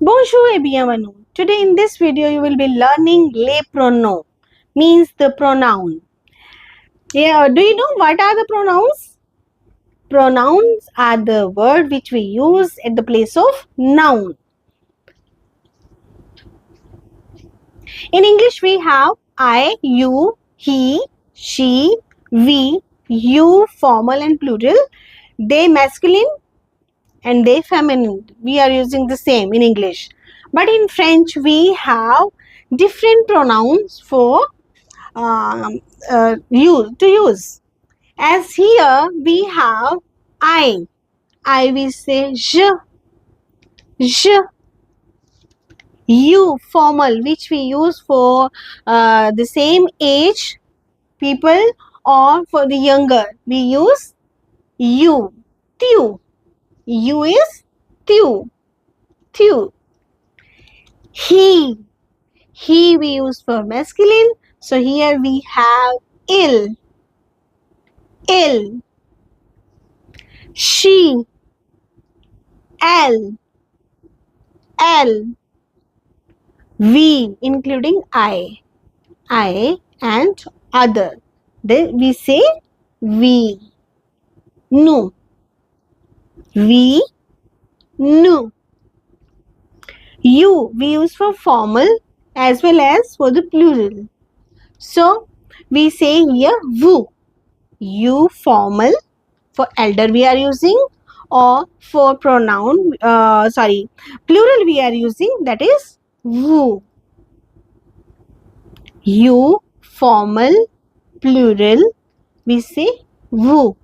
Bonjour et bienvenue. Today in this video you will be learning les pronoms, means the pronoun. Yeah, do you know what are the pronouns? Pronouns are the word which we use at the place of noun. In English we have I, you, he, she, we, you formal and plural, they masculine and they feminine. We are using the same in English. But in French we have different pronouns for use. As here we have I we say je. You formal, which we use for the same age people or for the younger, we use you. Tu. You is tu. He we use for masculine, so here we have il. She, elle, we, including I and other. Then we say we. Nous, nous. You we use for formal as well as for the plural. So we say here vous. You formal, for elder we are using, or for pronoun plural we are using, that is vous. You formal, plural we say vous.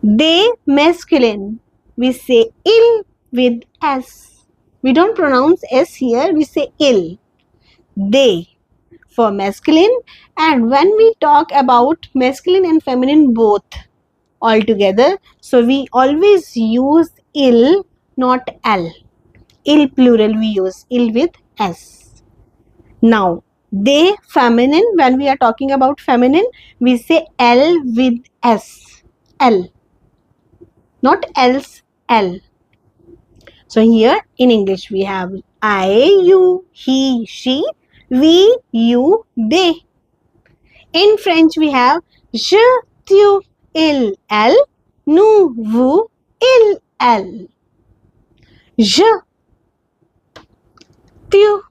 They masculine we say il with s. We don't pronounce s here, we say il. They for masculine, and when we talk about masculine and feminine both altogether, so we always use il, not l. Il plural we use, il with s. Now they feminine, when we are talking about feminine, we say l with s. L, not else, l. So here in English we have I, you, he, she, we, you, they. In French we have je, tu, il, elle, nous, vous, ils, elles. Je, tu,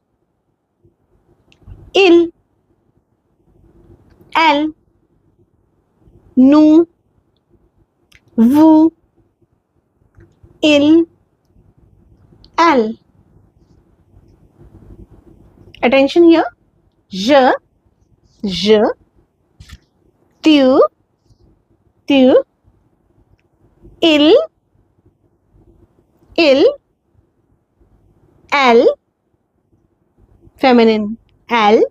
il, elle, nous, vous, ils, elles. Attention here. Je, tu, il, elle, feminine, elle,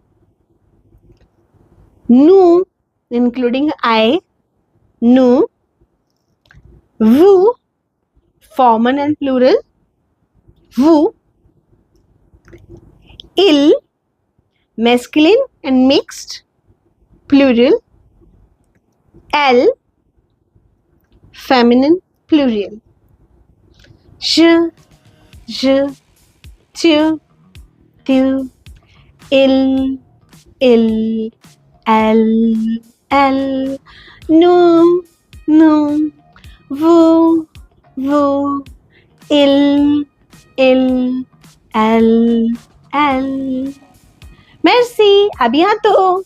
nous, including I, nous, vous, formal and plural, vous, il, masculine and mixed, plural, elle, feminine, plural. Je, tu, il, elle, nous, vous, ils, elles. Merci, à bientôt.